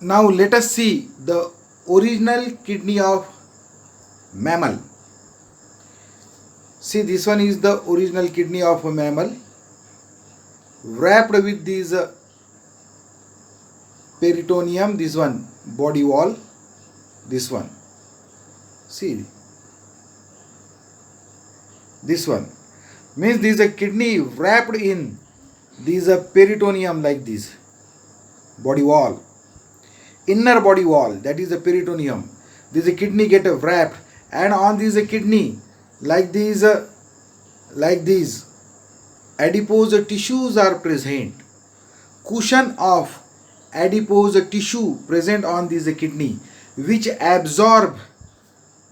Now let us see the original kidney of mammal. See, this one is the original kidney of a mammal, wrapped with these peritoneum, this one body wall, this one. See, this one means this is a kidney wrapped in these peritoneum like this body wall, inner body wall, that is the peritoneum. This kidney get wrapped, and on this kidney like these adipose tissues are present. Cushion of adipose tissue present on this kidney, which absorb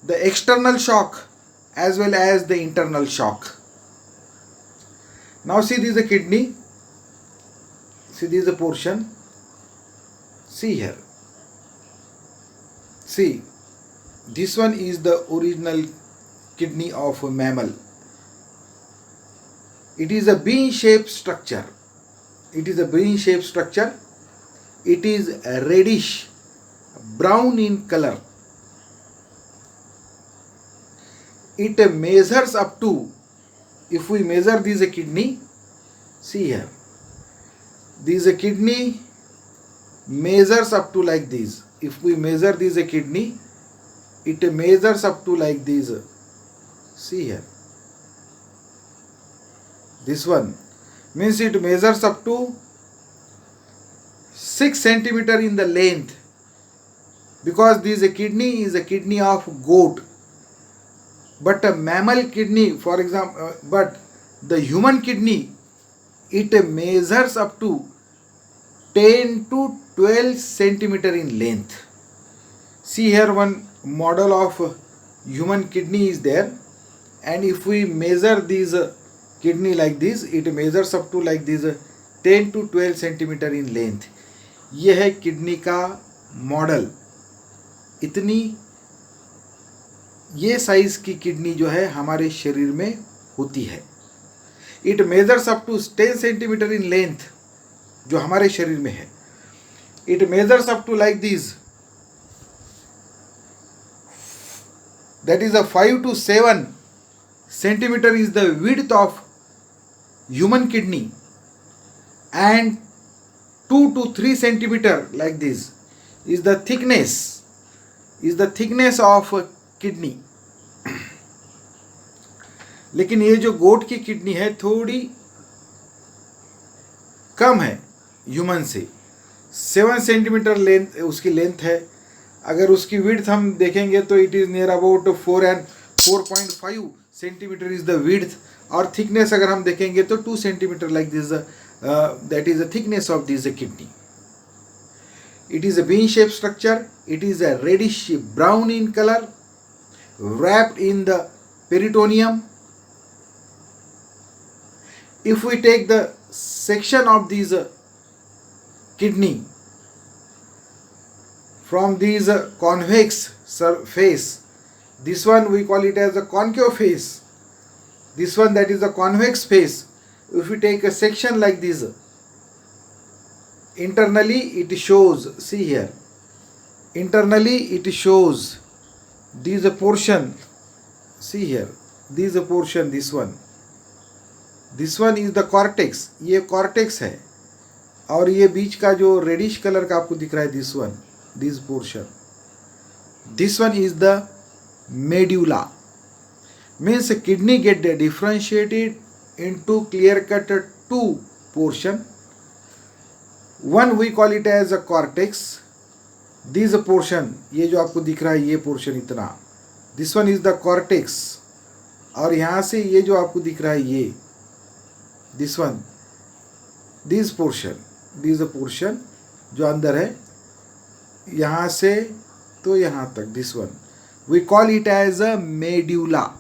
the external shock as well as the internal shock. Now see, this is a kidney. See, this is a portion. See here. See, this one is the original kidney of a mammal. It is a bean-shaped structure. It is a bean-shaped structure. It is reddish brown in color. It measures up to, if we measure this kidney, see here, this kidney measures up to like this. If we measure this kidney, it measures up to like this. See here, this one means it measures up to 6 centimeter in the length, because this kidney is a kidney of goat. But a mammal kidney, for example, but the human kidney, it measures up to 10 to 12 centimeter in length. See here, one model of human kidney is there, and if we measure this kidney like this, it measures up to like this 10 to 12 centimeter in length. यह है kidney का model. इतनी ये size की kidney जो है हमारे शरीर में होती है. It measures up to 10 centimetre in length, जो हमारे शरीर में है. It measures up to like this, that is a 5 to 7 centimeter is the width of human kidney, and 2 to 3 centimeter like this is the thickness of kidney. लेकिन ये जो गोट की kidney है थोड़ी कम है ह्यूमन से. 7 सेंटीमीटर लेंथ उसकी length है. अगर उसकी विड्थ हम देखेंगे तो it is near about 4.5 centimetre is the width, और थिकनेस अगर हम देखेंगे तो 2 centimetre like this, that is the thickness of this kidney. It is a bean-shaped structure. It is a reddish brown in color, wrapped in the peritoneum. If we take the section of these kidney from these convex face, this one we call it as a concave face. This one, that is the convex face. If we take a section like this, internally it shows, see here, internally it shows this portion. See here, this portion, this one is the cortex. ये cortex है, और ये बीच का जो reddish colour का आपको दिख रहा है, this portion, this one is the medulla. Means kidney get differentiated into clear cut 2 portion. One we call it as a cortex. This portion, ये जो आपको दिख रहा है ये पोर्शन इतना, this one is the cortex. और यहाँ से ये जो आपको दिख रहा है ये, this one, this portion जो अंदर है, यहाँ से तो यहाँ तक, this one we call it as a medulla.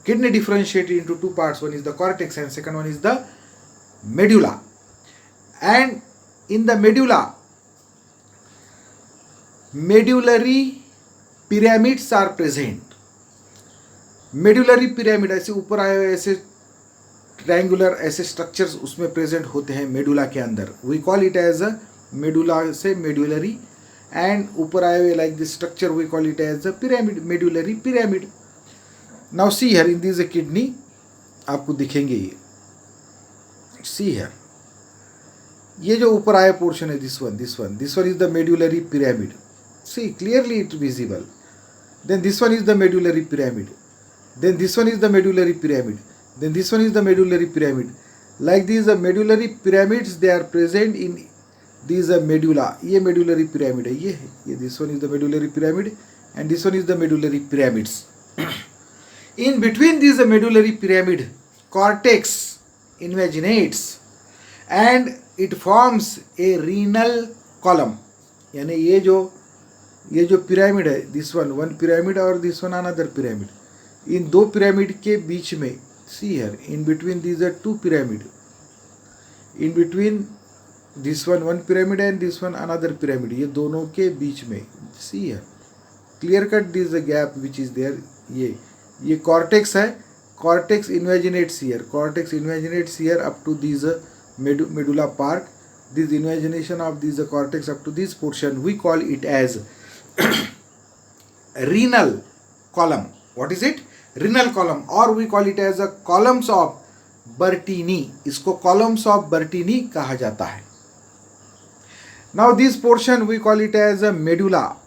Kidney differentiated into 2 parts. One is the cortex and second one is the medulla. And in the medulla, medullary pyramids are present. Medullary pyramid ऐसे ऊपर आए हुए ऐसे triangular ऐसे structures उसमें present होते हैं medulla के अंदर. We call it as a medulla से medullary and ऊपर आए हुए like this structure we call it as a pyramid, medullary pyramid. Now see here in this kidney आपको दिखेंगे ये, see here, ये जो ऊपर आया पोर्शन है this one is the medullary pyramid. See clearly it visible. Then this one is the medullary pyramid. Then this one is the medullary pyramid. Then this one is the medullary pyramid. Like these medullary pyramids, they are present in these medulla. ये medullary pyramid है, ये this one is the medullary pyramid and this one is the medullary pyramids. In between these medullary pyramid, cortex invaginates and it forms a renal column. यानी ये जो pyramid है, this one pyramid और this one another pyramid, इन दो pyramid के बीच में, see here, in between these are two pyramid, in between this one pyramid and this one another pyramid, ये दोनों के बीच में, see here clear cut this the gap which is there. ये कॉर्टेक्स है, cortex invaginates here up to this medulla part. This invagination of this cortex up to this portion, we call it as renal column. What is it? Renal column, or we call it as a columns of Bertini. इसको columns of Bertini कहा जाता है. Now this portion we call it as a medulla.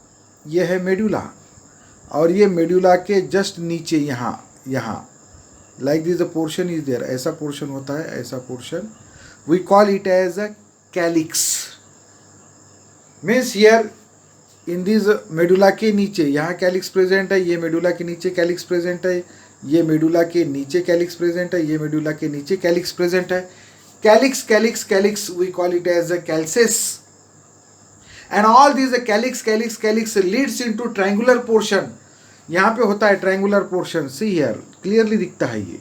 ये है medulla, और ये medulla के just नीचे यहाँ like this the portion is there. ऐसा portion होता है, ऐसा portion we call it as a calyx. Means here in this medulla के नीचे यहाँ calyx present है, ये medulla के नीचे calyx present है, ये medulla के नीचे calyx present है, ये medulla के नीचे calyx present है. Calyx we call it as a calces, and all these calyx leads into triangular portion. यहाँ पे होता है triangular portion. See here clearly दिखता है ये.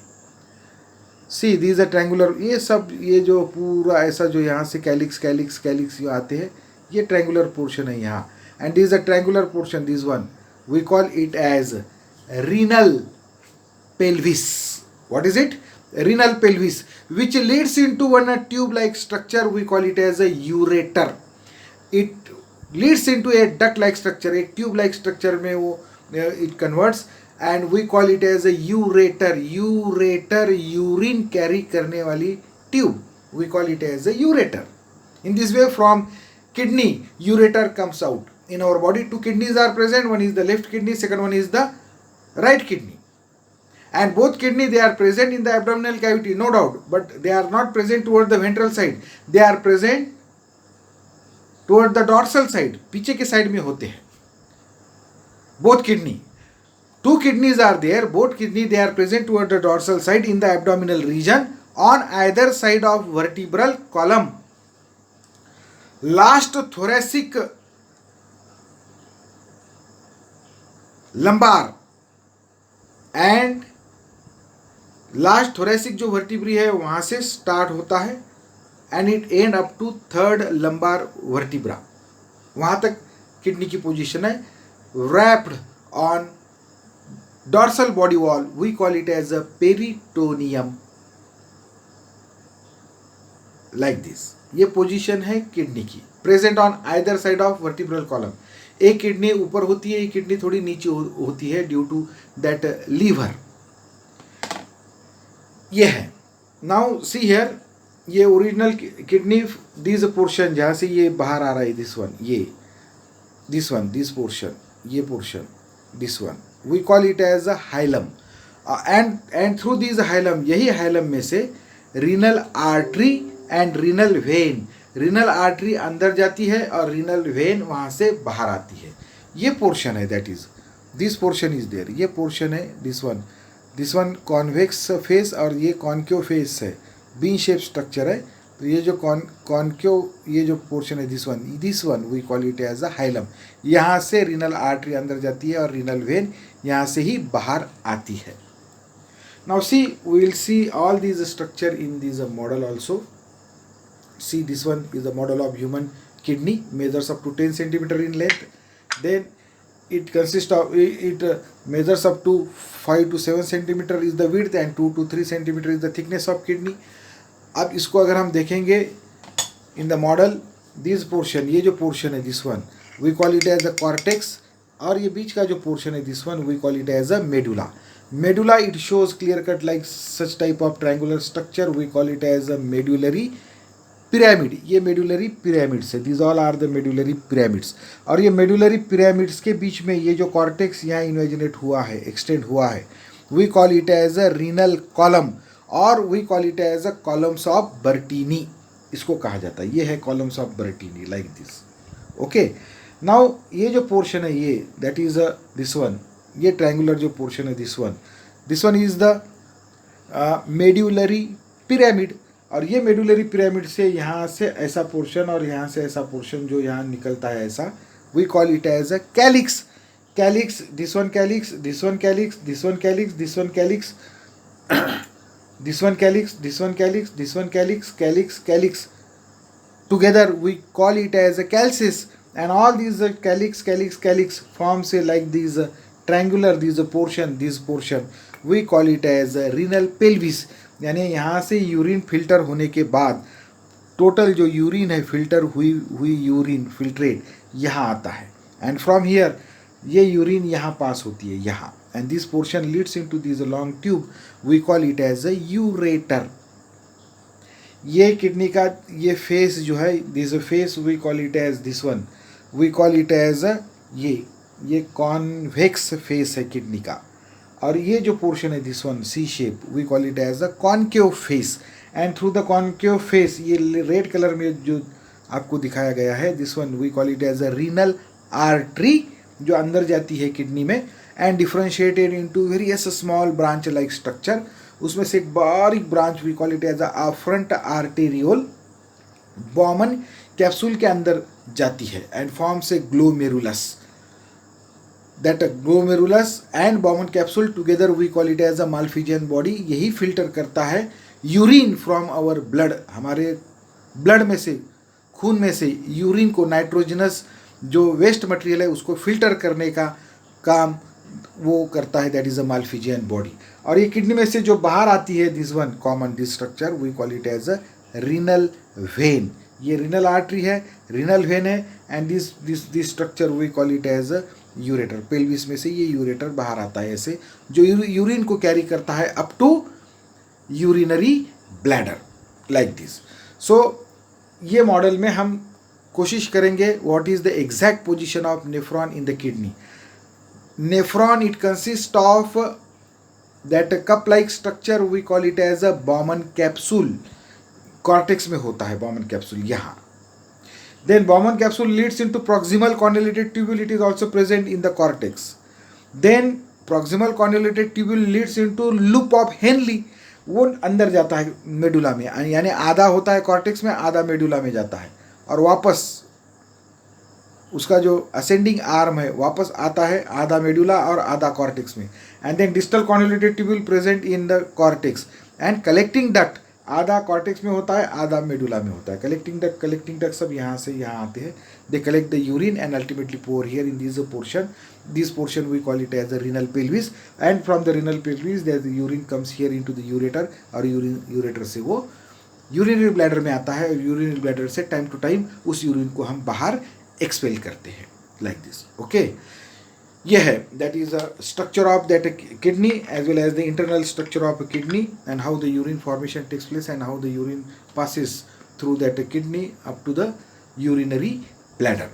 See these are triangular, ये सब, ये जो पूरा ऐसा जो यहाँ से calyx जो आते हैं, ये triangular portion है यहाँ. And this is a triangular portion, this one we call it as renal pelvis. What is it? Renal pelvis, which leads into one tube like structure, we call it as a ureter. It leads into a duct like structure, एक tube like structure में वो it converts, and we call it as a ureter. Urine carry करने वाली tube, we call it as a ureter. In this way from kidney ureter comes out. In our body two kidneys are present, one is the left kidney, second one is the right kidney, and both kidney they are present in the abdominal cavity, no doubt, but they are not present toward the ventral side, they are present toward the dorsal side, पीछे के side में होते हैं. Both kidney, two kidneys are there, both kidney they are present toward the dorsal side in the abdominal region on either side of vertebral column. Last thoracic lumbar and last thoracic जो vertebrae है वहाँ से start होता है and it end up to third lumbar vertebra, वहाँ तक kidney की position है. Wrapped on dorsal body wall, we call it as a peritoneum. Like this, ये पोजीशन है किडनी की, present on either side of vertebral column. एक kidney ऊपर होती है, एक किडनी थोड़ी नीचे होती है ड्यू टू दैट लीवर. ये है. नाउ सी हियर, ये ओरिजिनल किडनी, दिस पोर्शन जहाँ से ये बाहर आ रहा है, दिस वन, ये दिस वन, दिस पोर्शन, ये portion, this one, we call it as a hilum. And through this hilum, यही हाइलम में से renal artery and renal vein, renal artery अंदर जाती है और रीनल वेन वहाँ से बाहर आती है. ये पोर्शन है, that is this portion is there. ये पोर्शन है, दिस वन कॉन्वेक्स फेस और ये कॉन्क्यो फेस है, बीन शेप स्ट्रक्चर है. तो ये जो कॉन्क्यो, ये जो पोर्शन है, this one we call it as a hilum. यहाँ से रीनल आर्टरी अंदर जाती है और रीनल वेन यहाँ से ही बाहर आती है. Now see, we will see all this structure in this model also. See, this one is the model of human kidney, measures up to 10 centimeter in length. Then it consists of, it measures up to 5 to 7 centimeter is the width and 2 to 3 centimeter is the thickness of kidney. अब इसको अगर हम देखेंगे in the model, this portion, ये जो portion है, this one, we call it as a cortex, और ये बीच का जो पोर्शन है this one we call it as a medulla. Medulla it shows clear cut like such type of triangular structure, we call it as a medullary pyramid. ये medullary pyramids है, this all are the medullary pyramids. और ये medullary pyramids के बीच में ये जो cortex यहाँ इन्वेजिनेट हुआ है, एक्सटेंड हुआ है, we call it as a renal column, और we call it as a columns of Bertini, इसको कहा जाता है. ये है columns of Bertini like this. Okay, now ये जो पोर्शन है ये दैट इज दिस वन, ये ट्रायंगुलर जो पोर्शन है this one is the medullary pyramid. और ये मेडुलरी पिरामिड से यहाँ से ऐसा पोर्शन और यहाँ से ऐसा पोर्शन जो यहाँ निकलता है ऐसा, we call it as a calyx. Calyx, this one calyx, this one calyx, this one calyx, this one calyx, this one calyx, this one calyx, this one calyx, calyx. Together we call it as a calcis, and all these calyx forms like these triangular, this portion we call it as a renal pelvis. यानी यहाँ से urine filter होने के बाद total जो urine है filter हुई urine filtrate यहाँ आता है, एंड फ्रॉम हियर ये यूरिन यहाँ पास होती है यहाँ, and this portion leads into this long tube, we call it as a ureter. ये किडनी का ये फेस जो है, this face we call it as this one, we call it as a ये कॉन्वेक्स फेस है kidney का. और ये जो पोर्शन है this one C shape, we call it as a concave face, and through the concave face ये red colour में जो आपको दिखाया गया है this one we call it as a renal artery, जो अंदर जाती है किडनी में, and differentiated into various small branch like structure. उसमें से एक बारीक branch we call it as a front arteriole, Bowman capsule के अंदर जाती है, and forms a glomerulus. That glomerulus and Bowman capsule together we call it as a Malpighian body. यही filter करता है यूरिन फ्रॉम आवर ब्लड, हमारे blood में से, खून में से यूरिन को, नाइट्रोजनस जो वेस्ट मटेरियल है उसको फिल्टर करने का काम वो करता है, that is a Malpighian body. और ये किडनी में से जो बाहर आती है this one common this structure we call it as a renal vein. ये रीनल आर्टरी है, रीनल वेन है, and this structure we call it as a ureter. Pelvis में से ये यूरेटर बाहर आता है ऐसे, जो यूरिन को कैरी करता है up to urinary bladder like this. So ये मॉडल में हम कोशिश करेंगे what is the exact position of nephron in the kidney. Nephron it consist of that cup like structure we call it as a Bowman capsule. Cortex में होता है Bowman capsule यहाँ. Then Bowman capsule leads into proximal convoluted tubule. It is also present in the cortex. Then proximal convoluted tubule leads into loop of Henle. वो अंदर जाता है medulla में, यानी आधा होता है कॉर्टेक्स में, आधा मेडुला में जाता है, और वापस उसका जो असेंडिंग आर्म है वापस आता है आधा मेडुला और आधा कॉर्टेक्स में. And then distal convoluted tubule present in the cortex, and collecting duct आधा कॉर्टेक्स में होता है, आधा मेडुला में होता है. कलेक्टिंग डक्ट सब यहाँ से यहाँ आते हैं. They collect the urine and ultimately pour here in this portion we call it as the renal pelvis, and from the renal pelvis the urine comes here into the ureter, और ureter से वो urinary bladder में आता है, और urinary bladder से time to time उस urine को हम बाहर एक्सपेल करते हैं लाइक दिस. ओके, ये है that is a structure of that kidney as well as the internal structure of kidney, and how the urine formation takes place, and how the urine passes through that kidney up to the urinary bladder.